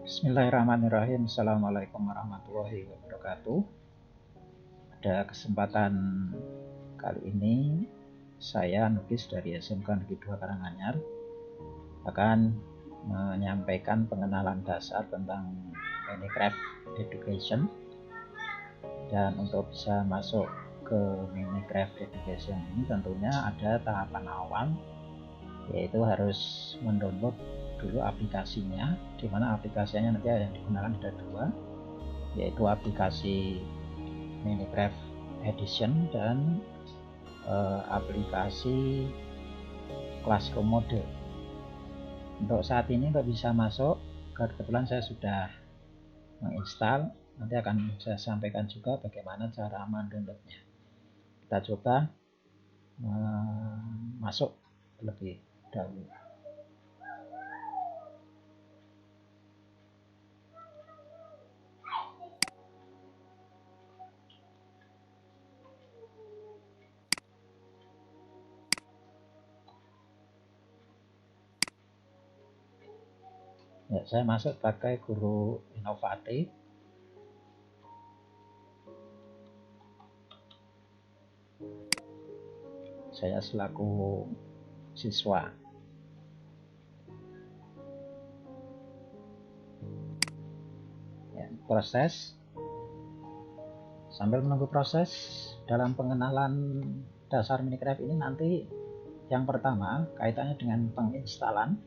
Bismillahirrahmanirrahim. Assalamualaikum warahmatullahi wabarakatuh. Pada kesempatan kali ini saya Nugis dari SMK Negeri 2 Karanganyar akan menyampaikan pengenalan dasar tentang Minecraft Education. Dan untuk bisa masuk ke Minecraft Education ini tentunya ada tahapan awal, yaitu harus mendownload dulu aplikasinya, di mana aplikasinya nanti yang digunakan ada dua, yaitu aplikasi Minecraft Edition dan aplikasi Classroom Mode. Untuk saat ini untuk bisa masuk, kebetulan saya sudah menginstal, nanti akan saya sampaikan juga bagaimana cara mendownloadnya. Kita coba masuk terlebih dahulu. Ya, saya masuk pakai Guru Inovatif. Saya selaku siswa. Ya, proses. Sambil menunggu proses dalam pengenalan dasar Minecraft ini, nanti yang pertama kaitannya dengan penginstalan,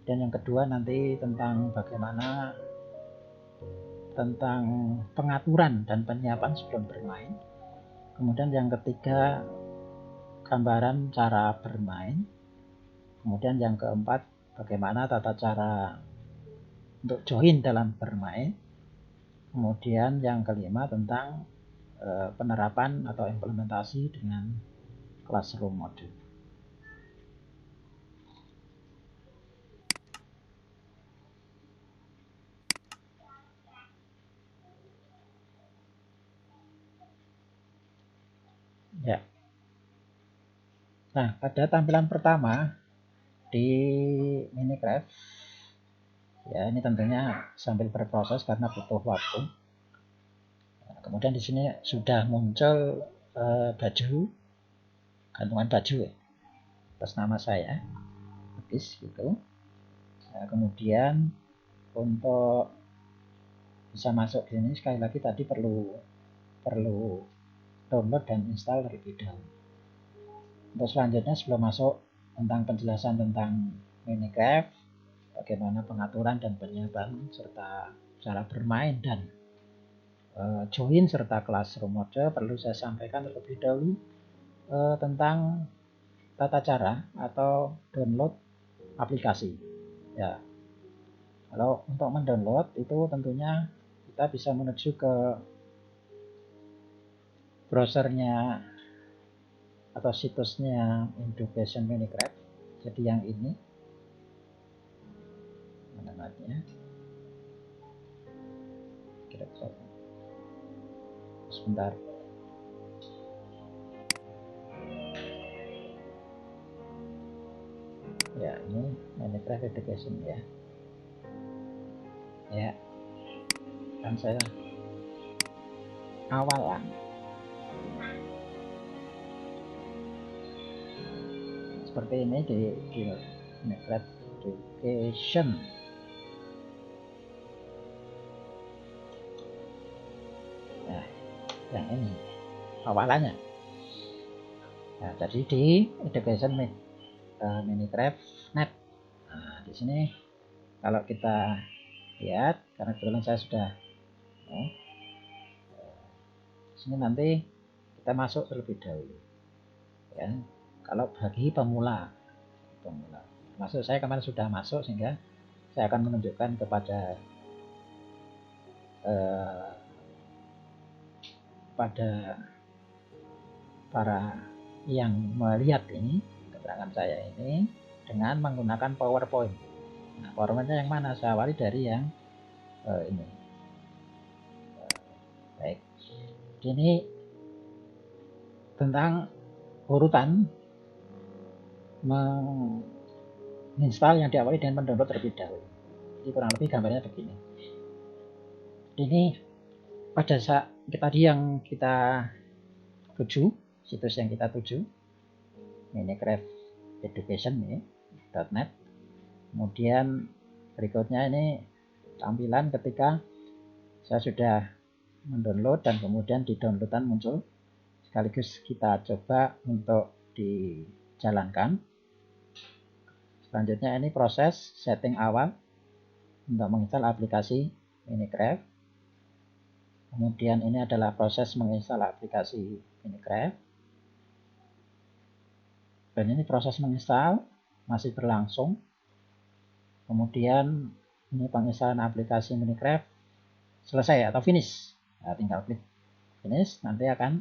dan yang kedua nanti tentang bagaimana tentang pengaturan dan penyiapan sebelum bermain. Kemudian yang ketiga gambaran cara bermain. Kemudian yang keempat bagaimana tata cara untuk join dalam bermain. Kemudian yang kelima tentang penerapan atau implementasi dengan Classroom Mode. Ya. Nah, pada tampilan pertama di Minecraft, ya ini tentunya sambil berproses karena butuh waktu. Nah, kemudian di sini sudah muncul baju, gantungan baju ya, atas nama saya, Nugis gitu. Nah, kemudian untuk bisa masuk di sini sekali lagi tadi perlu download dan install terlebih dahulu. Untuk selanjutnya sebelum masuk tentang penjelasan tentang Minecraft, bagaimana pengaturan dan penyiapan serta cara bermain dan join serta Classroom Mode, perlu saya sampaikan terlebih dahulu tentang tata cara atau download aplikasi. Ya, kalau untuk mendownload itu tentunya kita bisa menuju ke browsernya atau situsnya Education Minecraft. Jadi yang ini namanya, kita bisa sebentar. Ya, ini Minecraft Education ya. Ya, kan saya awalan. Seperti ini di Minecraft Education. Nah, yang ini awalannya. Nah, jadi di Education Minecraft Net. Nah, di sini kalau kita lihat, karena kebetulan saya sudah di sini, nanti kita masuk terlebih dahulu ya. Kalau bagi pemula, maksud saya kemarin sudah masuk, sehingga saya akan menunjukkan kepada pada para yang melihat ini keterangan saya ini dengan menggunakan PowerPoint. Nah, PowerPointnya yang mana? Saya awali dari yang ini. Baik, ini tentang urutan menginstal yang diawali dengan mendownload terlebih dahulu. Jadi kurang lebih gambarnya begini. Ini pada saat tadi yang kita tuju, situs yang kita tuju, Minecraft Education ini .net. Kemudian berikutnya ini tampilan ketika saya sudah mendownload dan kemudian di downloadan muncul, sekaligus kita coba untuk dijalankan. Selanjutnya ini proses setting awal untuk menginstal aplikasi Minecraft. Kemudian ini adalah proses menginstal aplikasi Minecraft. Dan ini proses menginstal masih berlangsung. Kemudian ini penginstalan aplikasi Minecraft selesai atau finish. Nah, tinggal klik finish, nanti akan.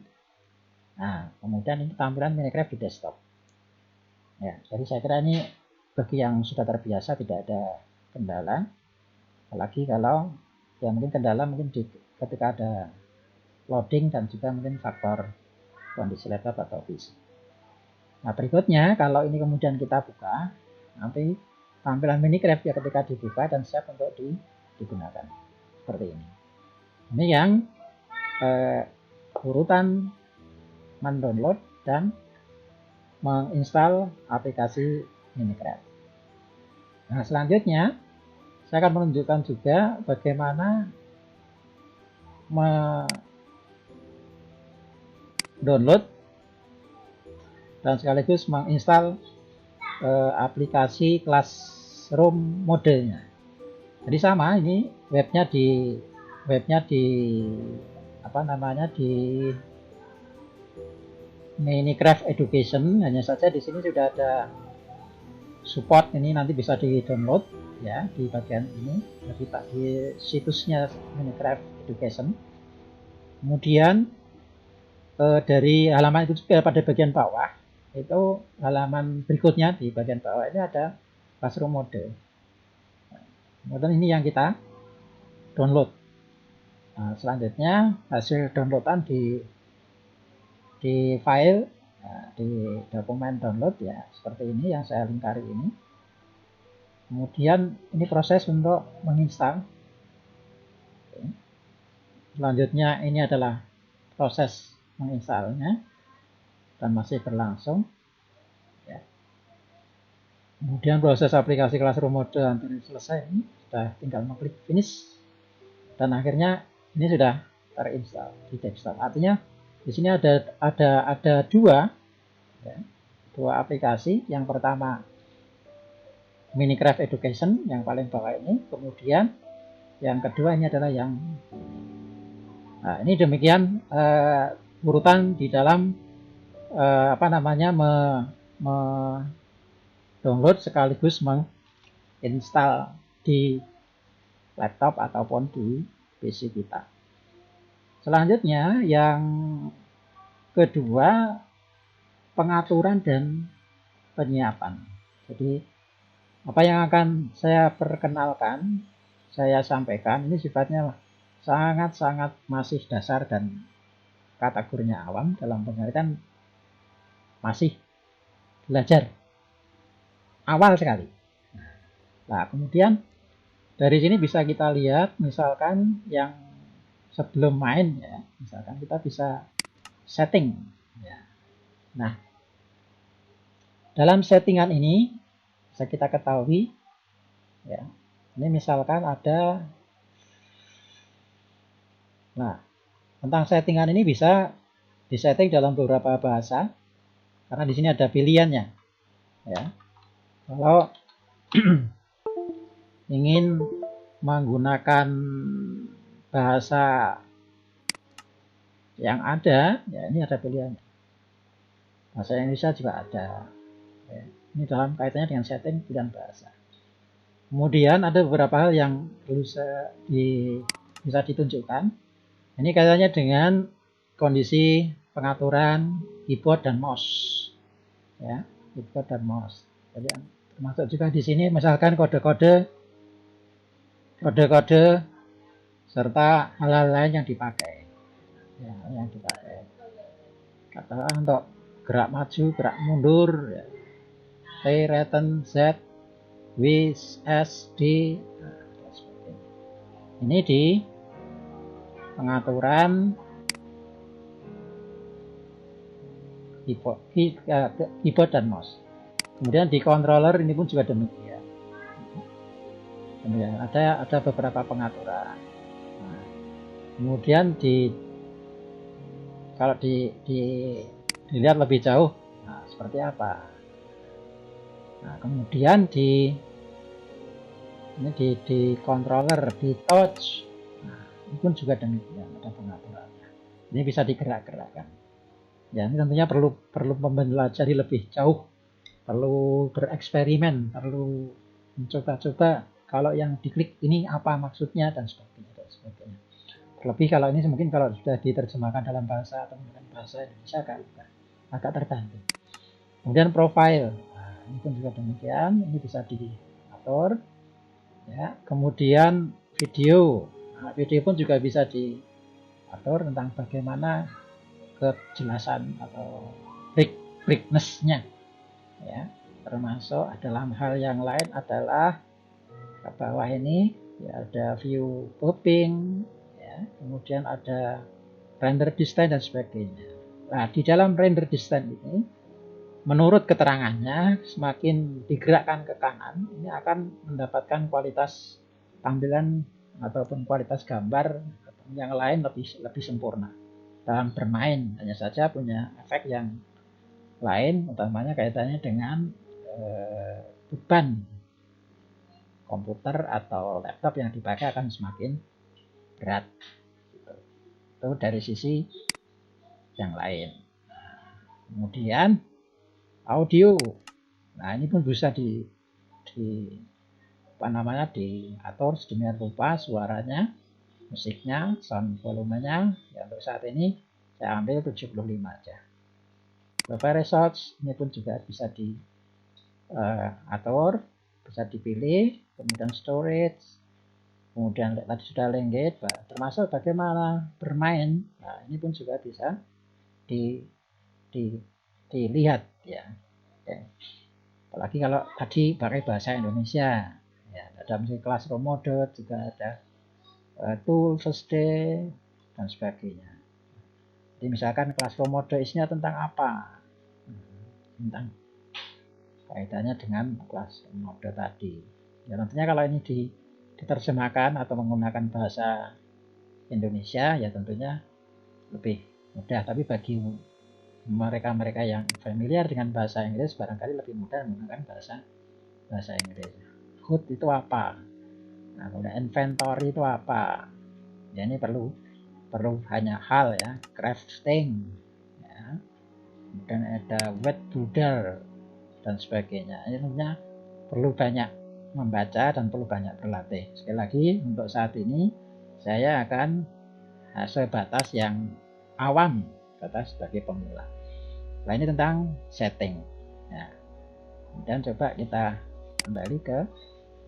Nah, kemudian ini tampilan Minecraft di desktop. Ya, jadi saya kira ini bagi yang sudah terbiasa tidak ada kendala. Apalagi kalau ya mungkin kendala mungkin ketika ada loading dan juga mungkin faktor kondisi laptop atau PC. Nah, berikutnya kalau ini kemudian kita buka, nanti tampilan Minecraft ya ketika dibuka dan siap untuk digunakan. Seperti ini. Ini yang urutan mendownload dan menginstal aplikasi Minecraft. Nah, selanjutnya saya akan menunjukkan juga bagaimana mendownload dan sekaligus menginstal aplikasi Classroom modenya. Jadi sama, ini webnya di Minecraft Education. Hanya saja di sini sudah ada support, ini nanti bisa di-download ya di bagian ini, jadi di situsnya Minecraft Education. Kemudian dari halaman itu juga pada bagian bawah, itu halaman berikutnya di bagian bawah ini ada Classroom mode. Kemudian ini yang kita download. Nah, selanjutnya hasil downloadan di file, di dokumen download ya seperti ini yang saya lingkari ini. Kemudian ini proses untuk menginstal. Selanjutnya ini adalah proses menginstalnya dan masih berlangsung. Ya. Kemudian proses aplikasi Classroom mode hampir selesai, ini sudah tinggal mengklik finish dan akhirnya ini sudah terinstall di desktop. Artinya di sini ada dua aplikasi. Yang pertama Minecraft Education yang paling bawah ini, kemudian yang kedua ini adalah yang ini demikian urutan di dalam download sekaligus menginstal di laptop ataupun di PC kita. Selanjutnya yang kedua, pengaturan dan penyiapan. Jadi apa yang akan saya perkenalkan, saya sampaikan, ini sifatnya sangat-sangat masih dasar dan kategorinya awam, dalam pengertian masih belajar awal sekali. Nah, kemudian dari sini bisa kita lihat, misalkan yang sebelum main ya, misalkan kita bisa setting ya. Nah, dalam settingan ini bisa kita ketahui ya, ini misalkan ada, nah tentang settingan ini bisa disetting dalam beberapa bahasa karena di sini ada pilihannya ya. Kalau ingin menggunakan bahasa yang ada ya, ini ada pilihan. Bahasa Indonesia juga ada ya. Ini dalam kaitannya dengan setting pilihan bahasa. Kemudian ada beberapa hal yang bisa ditunjukkan. Ini kaitannya dengan kondisi pengaturan keyboard dan mouse ya, keyboard dan mouse. Jadi termasuk juga di sini misalkan kode-kode serta hal-hal lain yang dipakai ya, katakan untuk gerak maju, gerak mundur ya. T, return, Z, W, S, D, Ini di pengaturan keyboard dan mouse. Kemudian di controller ini pun juga demikian. Kemudian ada beberapa pengaturan. Nah, kemudian kalau dilihat lebih jauh, nah, seperti apa? Nah, kemudian di controller, di touch, nah, ini pun juga demikian, ada pengaturannya. Ini bisa digerak-gerakkan. Ya, ini tentunya perlu mempelajari lebih jauh, perlu bereksperimen, perlu mencoba-coba kalau yang diklik ini apa maksudnya dan sebagainya. Terlebih kalau ini mungkin kalau sudah diterjemahkan dalam bahasa atau menggunakan bahasa Indonesia agak terbantu. Kemudian profile, nah, ini pun juga demikian, ini bisa diatur. Ya, kemudian video, nah, video pun juga bisa diatur tentang bagaimana kejelasan atau brightness-nya, ya. Termasuk dalam hal yang lain adalah ke bawah ini ya, ada view popping, ya, kemudian ada render distance dan sebagainya. Nah, di dalam render distance ini, menurut keterangannya, semakin digerakkan ke kanan, ini akan mendapatkan kualitas tampilan ataupun kualitas gambar yang lain lebih sempurna dalam bermain. Hanya saja punya efek yang lain, utamanya kaitannya dengan beban komputer atau laptop yang dipakai akan semakin berat. Itu dari sisi yang lain. Kemudian audio, nah ini pun bisa diatur sedemikian rupa suaranya, musiknya, sound volumenya. Ya, untuk saat ini saya ambil 75 aja. Beberapa resource ini pun juga bisa diatur, bisa dipilih. Kemudian storage, kemudian tadi sudah language, termasuk bagaimana bermain. Nah, ini pun juga bisa dilihat, ya. Oke. Apalagi kalau tadi pakai bahasa Indonesia, ya, ada misalnya classroom mode, juga ada tool first day dan sebagainya. Jadi misalkan classroom mode isinya tentang apa, tentang kaitannya dengan kelas mode tadi. Ya, tentunya kalau ini diterjemahkan atau menggunakan bahasa Indonesia, ya tentunya lebih mudah. Tapi bagi mereka-mereka yang familiar dengan bahasa Inggris, barangkali lebih mudah menggunakan bahasa Inggris. HUD itu apa? Nah, kemudian inventory itu apa? Ya, ini perlu banyak hal, ya. Crafting, ya. Kemudian ada wet builder dan sebagainya. Ini tentunya perlu banyak membaca dan perlu banyak berlatih. Sekali lagi, untuk saat ini saya akan sebatas yang awam, batas sebagai pemula. Nah, ini tentang setting. Nah, dan coba kita kembali ke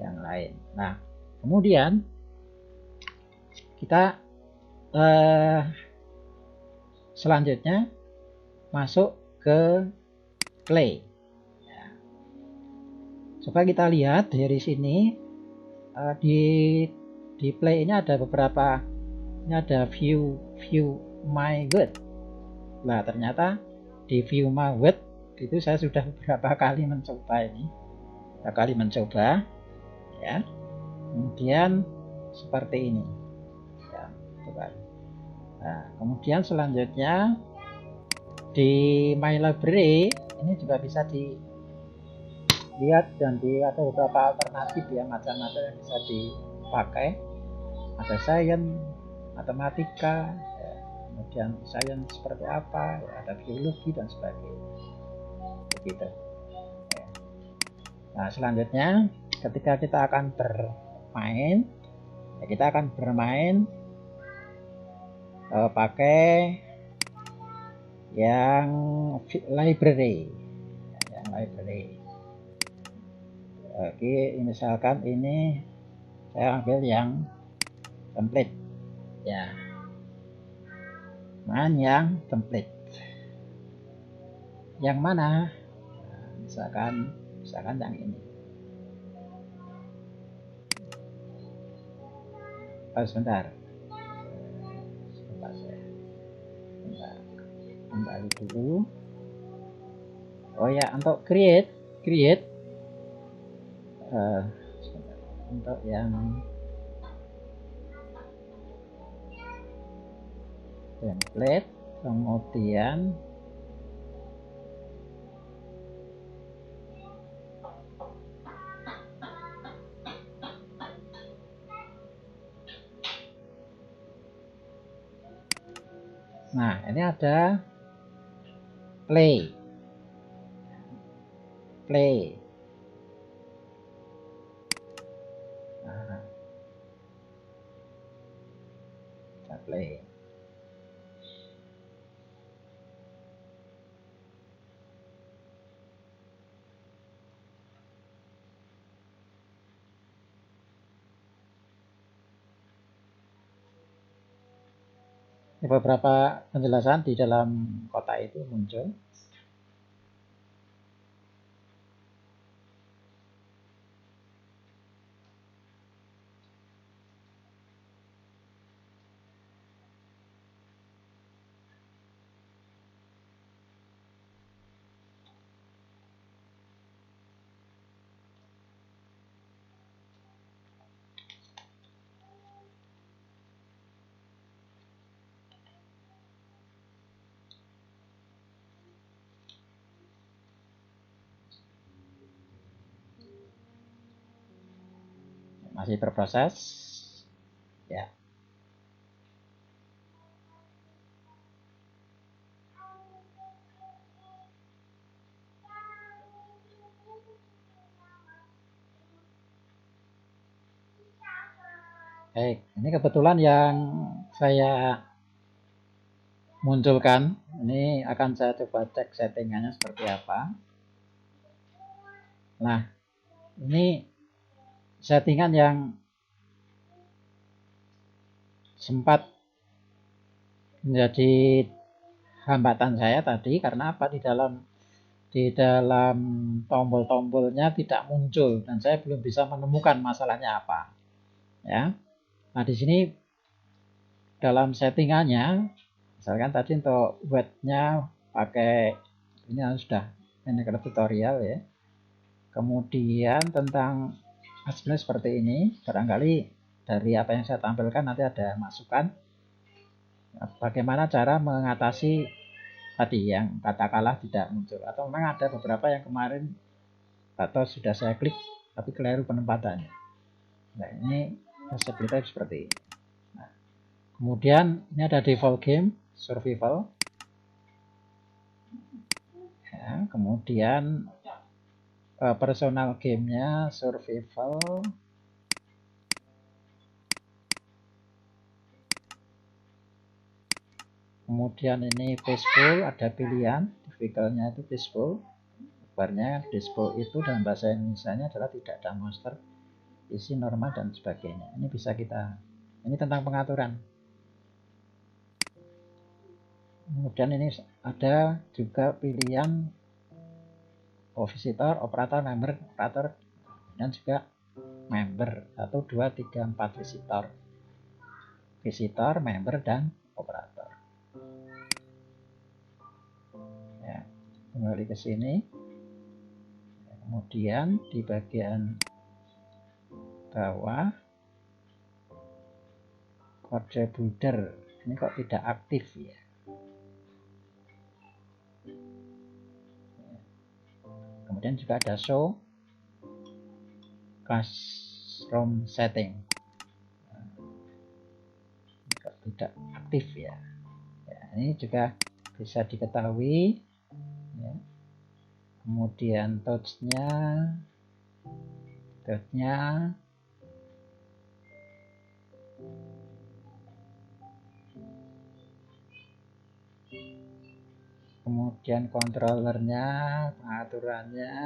yang lain. Nah, kemudian kita selanjutnya masuk ke play. Ya. Coba kita lihat dari sini, di play ini ada beberapa, ini ada view my good. Nah, ternyata di view my good itu saya sudah beberapa kali mencoba ini, ya. Kemudian seperti ini, ya, coba. Nah, kemudian selanjutnya di my library ini juga bisa dilihat dan ada beberapa alternatif, ya, macam-macam yang bisa dipakai. Ada science, matematika, ya, kemudian science seperti apa, ya, ada biologi dan sebagainya, begitu. Ya. Nah, selanjutnya ketika kita akan bermain, ya, kita akan bermain pakai yang library, ya, yang library. Oke, misalkan ini saya ambil yang template, ya, main yang template. Yang mana? Nah, misalkan yang ini. Sebentar. Coba saya kembali dulu. Oh ya, untuk create untuk yang template, kemudian nah ini ada play. Nah, kita play. Beberapa penjelasan di dalam kotak itu muncul. Masih berproses ya. Baik, ini kebetulan yang saya munculkan ini akan saya coba cek settingannya seperti apa. Nah, ini settingan yang sempat menjadi hambatan saya tadi karena apa, di dalam tombol-tombolnya tidak muncul dan saya belum bisa menemukan masalahnya apa. Ya. Nah, di sini dalam settingannya misalkan tadi untuk width-nya pakai ini sudah ini tutorial ya. Kemudian tentang hasilnya seperti ini, barangkali dari apa yang saya tampilkan nanti ada masukan bagaimana cara mengatasi tadi yang katakanlah tidak muncul, atau memang ada beberapa yang kemarin atau sudah saya klik tapi keliru penempatannya. Nah, ini accessibility seperti ini. Nah, kemudian ini ada default game survival ya, kemudian personal gamenya survival, kemudian ini peaceful, ada pilihan difficultnya itu peaceful, kabarnya peaceful itu dalam bahasa Indonesia adalah tidak ada monster, isi normal dan sebagainya. Ini bisa kita, ini tentang pengaturan. Kemudian ini ada juga pilihan visitor, operator, member, operator, dan juga member 1, 2, 3, 4 visitor, member, dan operator. Ya, kembali ke sini. Kemudian di bagian bawah contributor ini kok tidak aktif ya. Kemudian juga ada show classroom setting. Ini kok tidak aktif ya. Ya, ini juga bisa diketahui ya. Kemudian touch-nya kemudian controllernya, pengaturannya,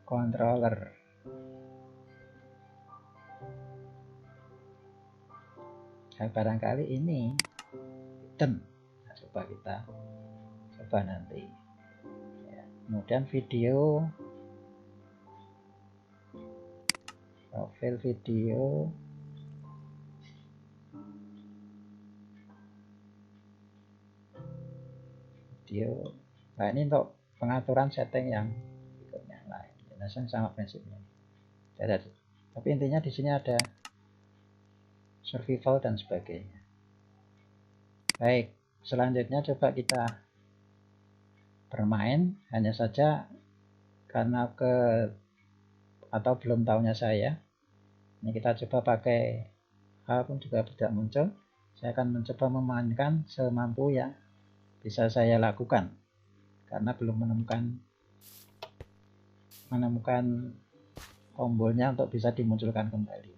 controller. Nah, barangkali ini hidden. Nah, coba kita coba nanti ya. Kemudian video profil video, nah ini untuk pengaturan setting yang berikutnya lain, jelaskan sama prinsipnya. Tapi intinya di sini ada survival dan sebagainya. Baik, selanjutnya coba kita bermain, hanya saja karena atau belum tahunya saya, ini kita coba pakai H pun juga tidak muncul. Saya akan mencoba memainkan semampu yang bisa saya lakukan karena belum menemukan tombolnya untuk bisa dimunculkan kembali.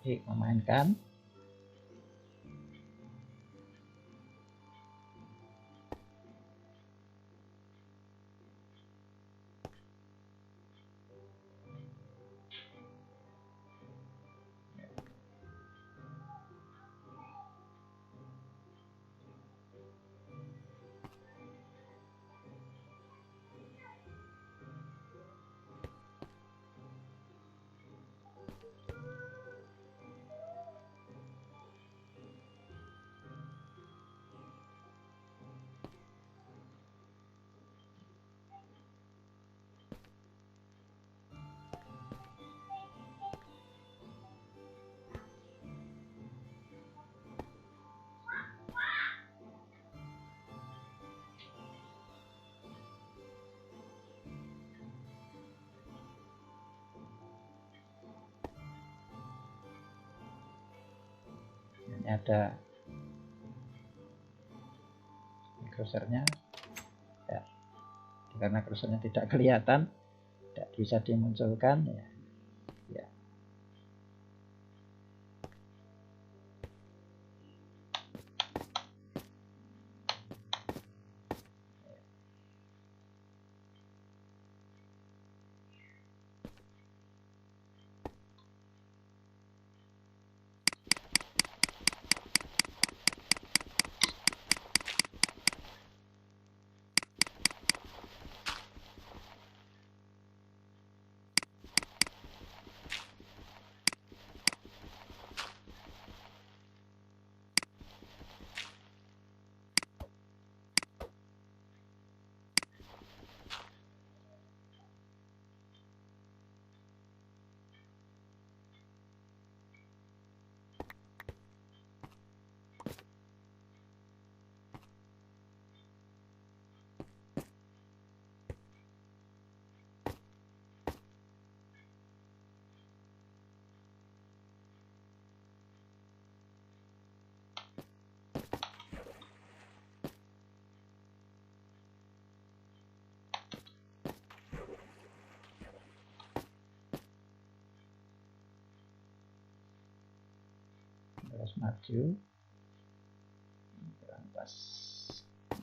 Oke, memainkan. Ini ada cursornya ya, karena cursornya tidak kelihatan, tidak bisa dimunculkan ya. Terus maju, pas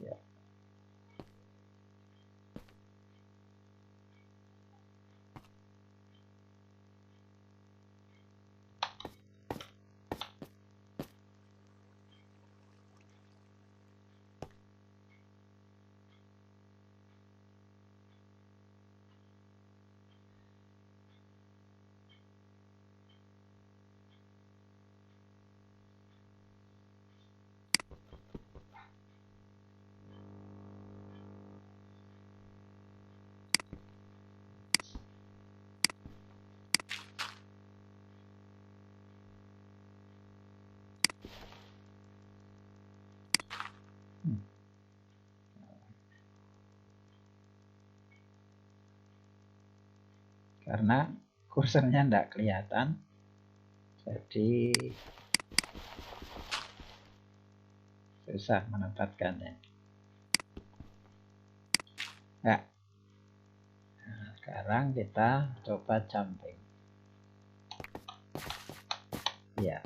ya. Karena kursornya tidak kelihatan, jadi susah menempatkannya. Nah, sekarang kita coba jumping. Ya.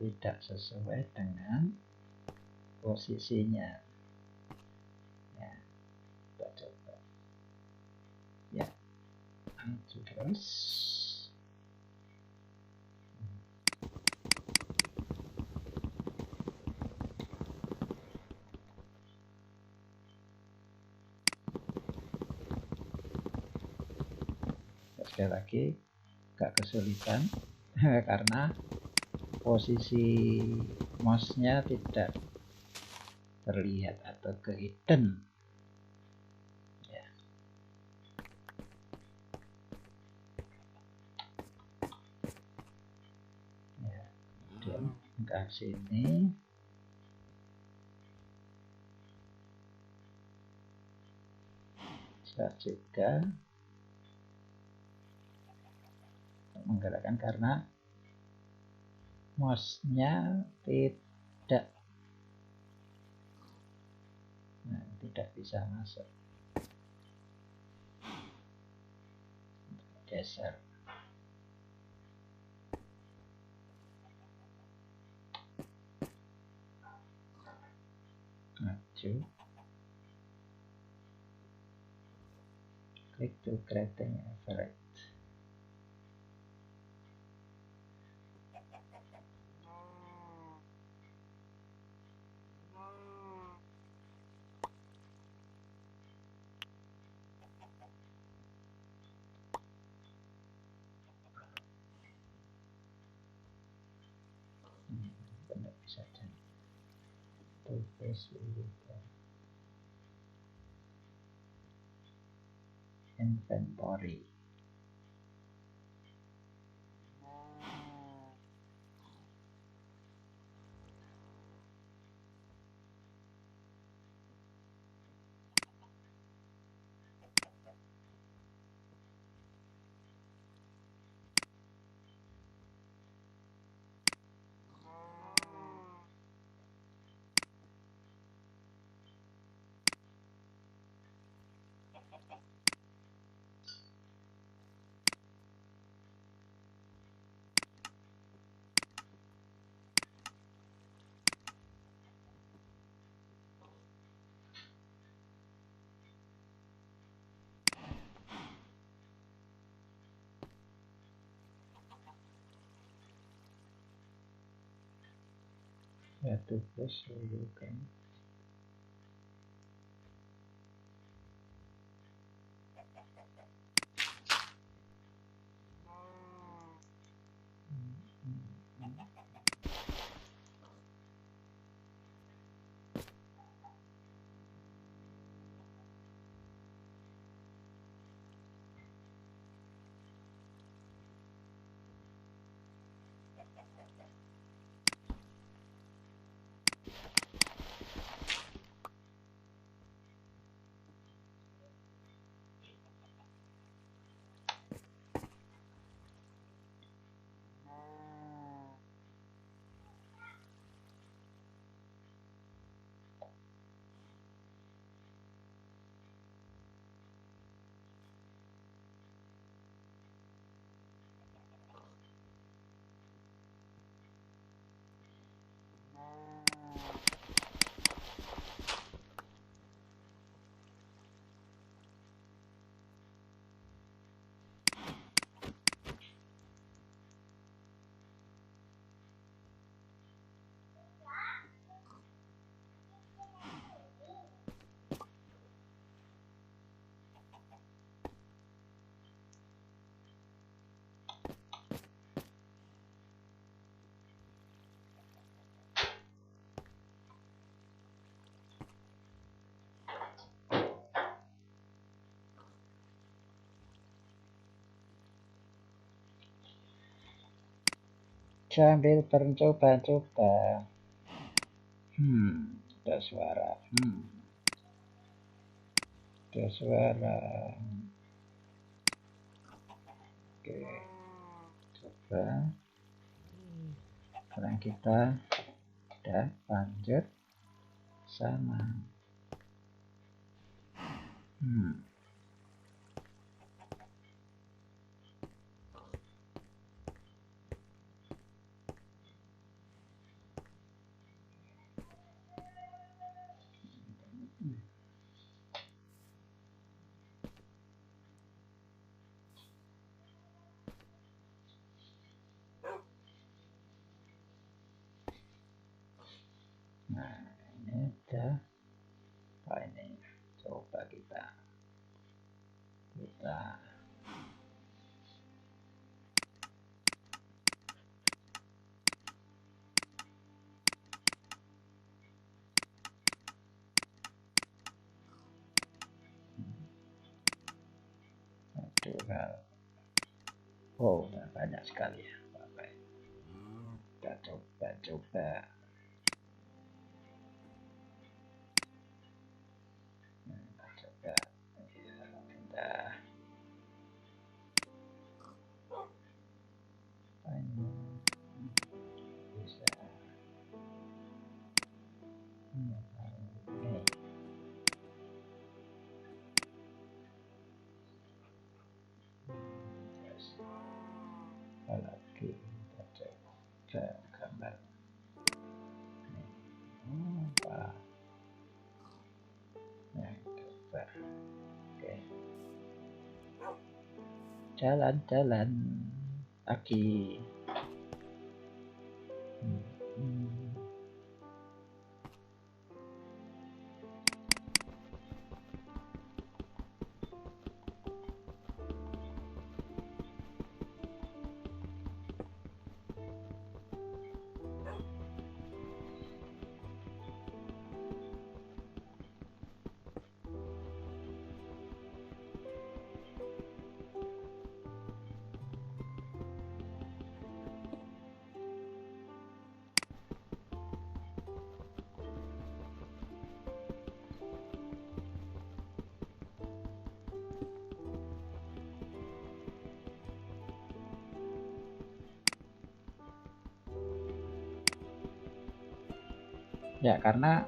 tidak sesuai dengan posisinya. Ya, kita coba. Ya, maju terus. Sekali lagi agak kesulitan karena posisi mouse-nya tidak terlihat atau ke hidden ya. Ya, kemudian ke sini bisa juga menggerakkan karena mouse-nya tidak bisa masuk. Geser. Maju. Click to creating average. Benar bisa jadi. Tulis inventory. Ya, tulis dulu kan. Sambil mencoba-coba. Ada suara. Ada suara. Oke. Coba. Sekarang kita udah lanjut sama. kita oh banyak sekali ya. Kita coba bisa lagi kita coba gambar apa yang coba. Oke, jalan-jalan lagi. Ya, karena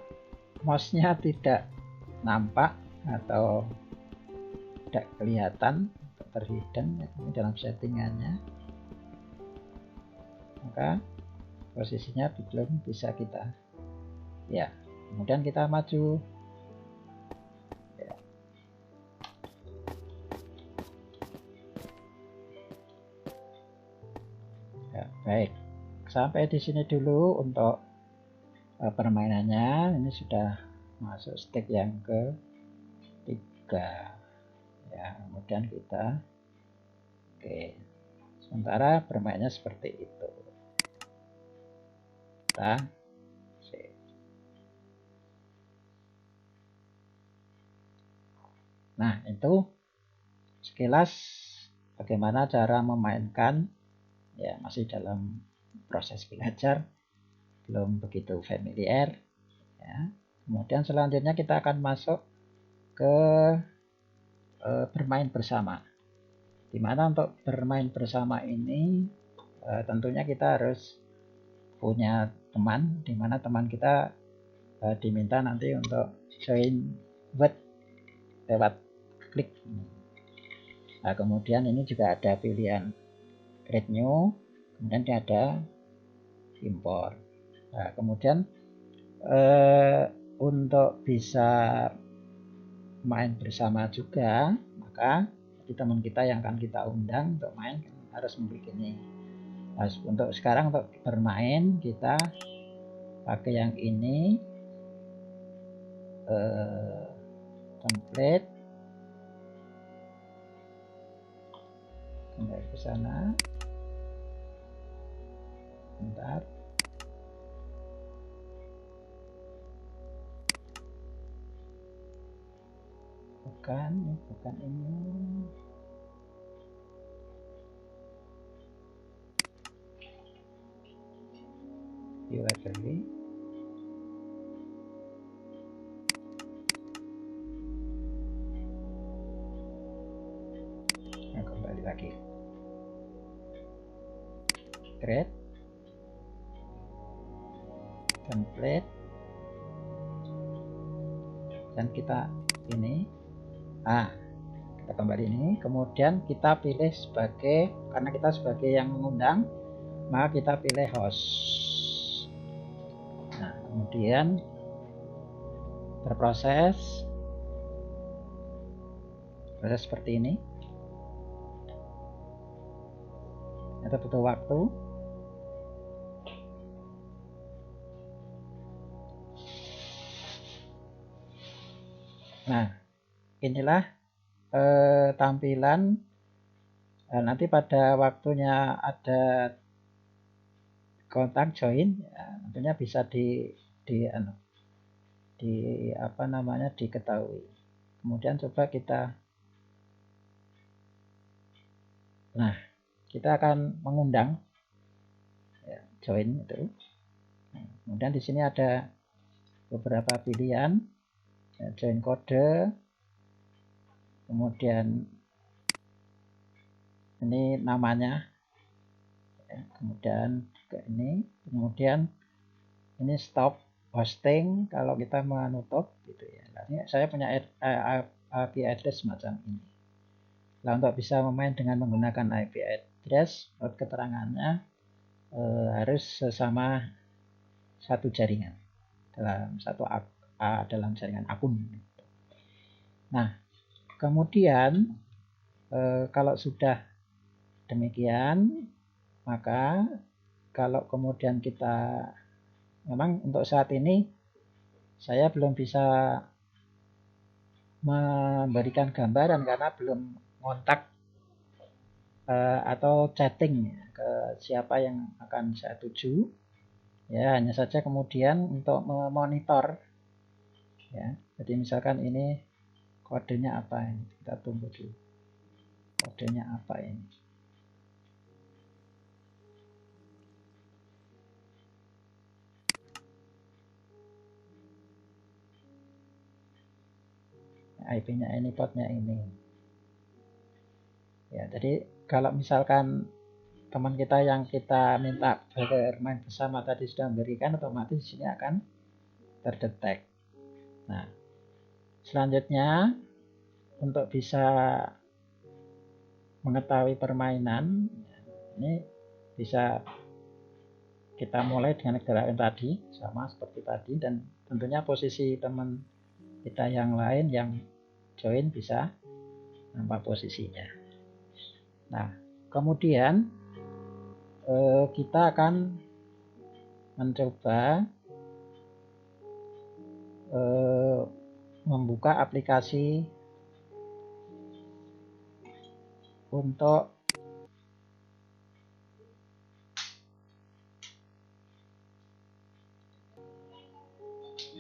mouse-nya tidak nampak atau tidak kelihatan, terhidden ya, ini dalam settingannya, maka posisinya belum bisa kita ya. Kemudian kita maju ya. Ya, baik, sampai di sini dulu untuk permainannya. Ini sudah masuk step yang ketiga ya. Kemudian kita sementara bermainnya seperti itu. Kita save. Nah, itu sekilas bagaimana cara memainkan ya, masih dalam proses belajar, belum begitu familiar ya. Kemudian selanjutnya kita akan masuk ke bermain bersama, dimana untuk bermain bersama ini tentunya kita harus punya teman, dimana teman kita diminta nanti untuk join word lewat klik. Nah, kemudian ini juga ada pilihan create new, kemudian ada import. Nah, kemudian untuk bisa main bersama juga, maka teman kita yang akan kita undang untuk main harus memiliki ini. Nah, untuk sekarang untuk bermain kita pakai yang ini, template, kembali ke sana, bentar. Bukan ini. Library. Nah, kembali lagi. Create. Template. Dan kita ini. Kita kembali ini, kemudian kita pilih sebagai, karena kita sebagai yang mengundang, maka kita pilih host. Nah, kemudian berproses seperti ini. Itu butuh waktu. Nah, inilah tampilan. Nanti pada waktunya ada kontak join, ya, tentunya bisa apa namanya, diketahui. Kemudian coba kita, nah kita akan mengundang, ya, join itu. Nah, kemudian di sini ada beberapa pilihan, ya, join kode, kemudian ini namanya, ya, kemudian juga ini, kemudian ini stop hosting kalau kita menutup gitu ya. Nah, ini saya punya IP address macam ini. Nah, untuk bisa memain dengan menggunakan IP address, menurut keterangannya harus sesama satu jaringan dalam jaringan akun. Nah, kemudian kalau sudah demikian, maka kalau kemudian kita, memang untuk saat ini saya belum bisa memberikan gambaran karena belum kontak atau chatting ke siapa yang akan saya tuju. Ya, hanya saja kemudian untuk memonitor, ya. Jadi misalkan ini kodenya apa ini? Kita tunggu dulu. Kodenya apa ini? IP-nya ini, portnya ini. Ya, jadi kalau misalkan teman kita yang kita minta bermain bersama tadi sudah memberikan, otomatis di sini akan terdetek. Nah, selanjutnya untuk bisa mengetahui permainan, ini bisa kita mulai dengan gerakan tadi, sama seperti tadi, dan tentunya posisi teman kita yang lain yang join bisa nampak posisinya. Nah, kemudian kita akan mencoba membuka aplikasi untuk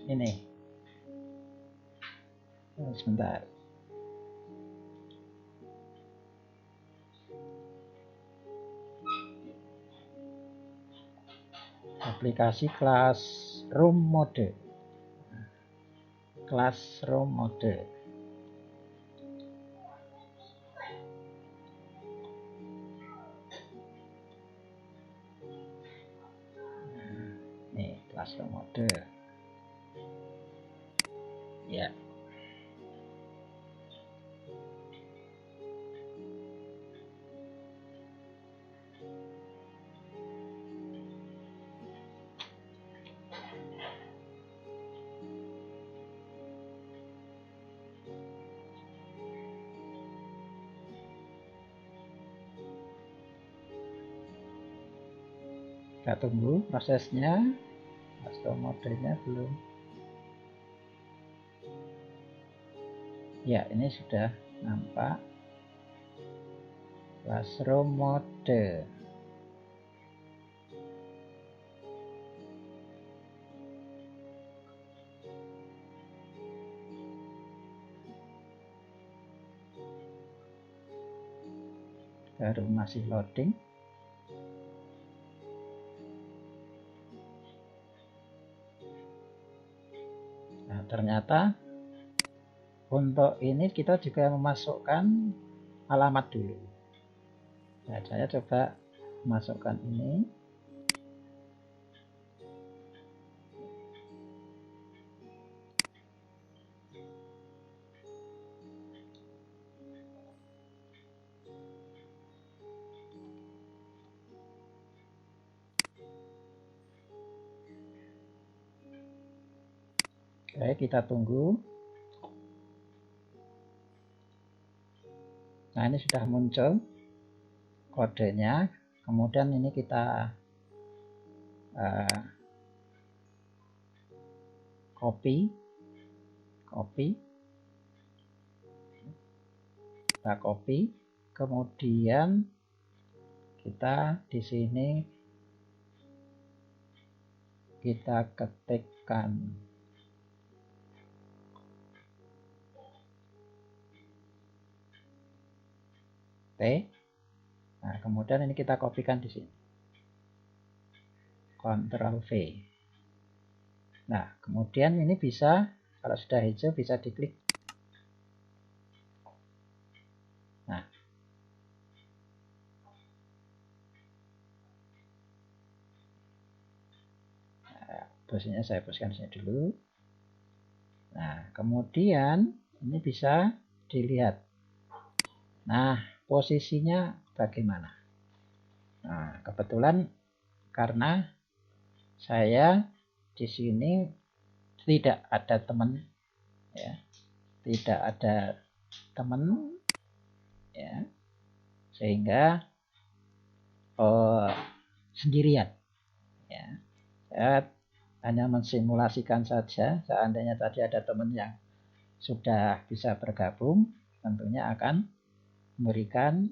ini. Sebentar. Aplikasi Classroom Mode. Classroom Mode. Nih, Classroom Mode. Ya. Kita tunggu prosesnya. Classroom modenya belum. Ya, ini sudah nampak Classroom Mode. Baru masih loading. Nah, ternyata untuk ini kita juga memasukkan alamat dulu. Nah, saya coba masukkan ini. Oke, kita tunggu. Nah, ini sudah muncul kodenya. Kemudian ini kita copy. kita copy, kemudian kita di sini kita ketikkan T. Nah, kemudian ini kita kopikan di sini. Ctrl V. Nah, kemudian ini bisa, kalau sudah hijau bisa diklik. Nah, posisinya saya hapuskan sini dulu. Nah, kemudian ini bisa dilihat. Nah, posisinya bagaimana? Nah, kebetulan karena saya di sini tidak ada teman, ya, tidak ada teman, ya, sehingga sendirian, ya. Saya hanya mensimulasikan saja. Seandainya tadi ada teman yang sudah bisa bergabung, tentunya akan memberikan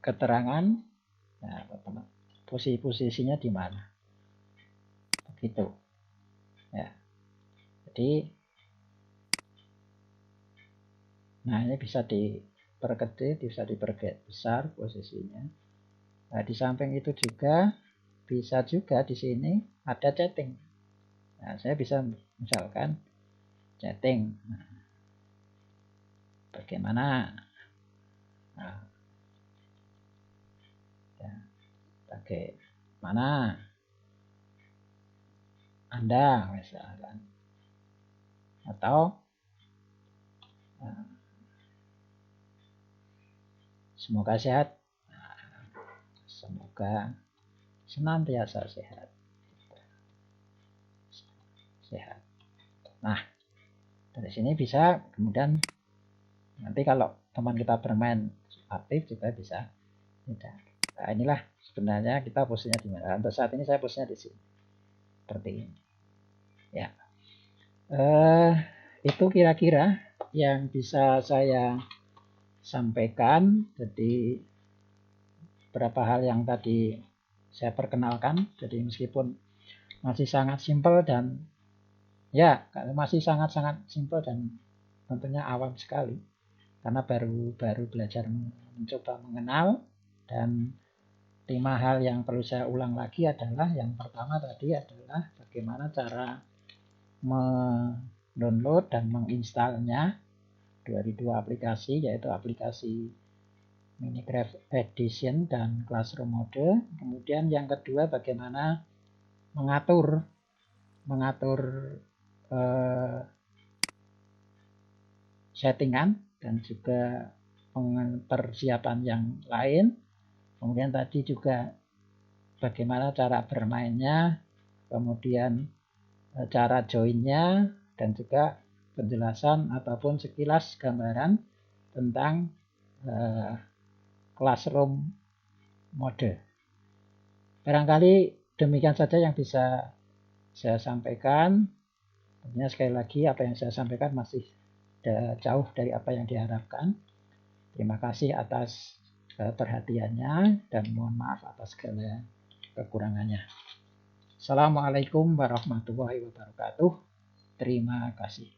keterangan, nah, posisinya di mana, begitu, ya. Jadi, nah ini bisa diperkecil, bisa diperbesar posisinya. Nah, di samping itu juga bisa juga di sini ada chatting. Nah, saya bisa misalkan chatting. Nah, bagaimana? Nah, ya, bagaimana Anda misalkan, atau semoga sehat. Nah, semoga senantiasa sehat. Sehat. Nah, dari sini bisa kemudian nanti kalau teman kita bermain aktif juga bisa. Nah, inilah sebenarnya kita posisinya di mana. Untuk saat ini saya posisinya di sini. Seperti ini. Ya. Itu kira-kira yang bisa saya sampaikan. Jadi beberapa hal yang tadi saya perkenalkan. Jadi meskipun masih sangat simpel dan ya masih sangat-sangat simpel dan tentunya awam sekali karena baru belajar mencoba mengenal. Dan 5 hal yang perlu saya ulang lagi adalah yang pertama tadi adalah bagaimana cara mendownload dan menginstalnya dari 2 aplikasi, yaitu aplikasi Minecraft Edition dan Classroom Mode. Kemudian yang kedua bagaimana mengatur settingan dan juga persiapan yang lain. Kemudian tadi juga bagaimana cara bermainnya, kemudian cara joinnya, dan juga penjelasan ataupun sekilas gambaran tentang Classroom Mode. Barangkali demikian saja yang bisa saya sampaikan. Tentunya sekali lagi apa yang saya sampaikan masih jauh dari apa yang diharapkan. Terima kasih atas perhatiannya dan mohon maaf atas segala kekurangannya. Assalamualaikum warahmatullahi wabarakatuh. Terima kasih.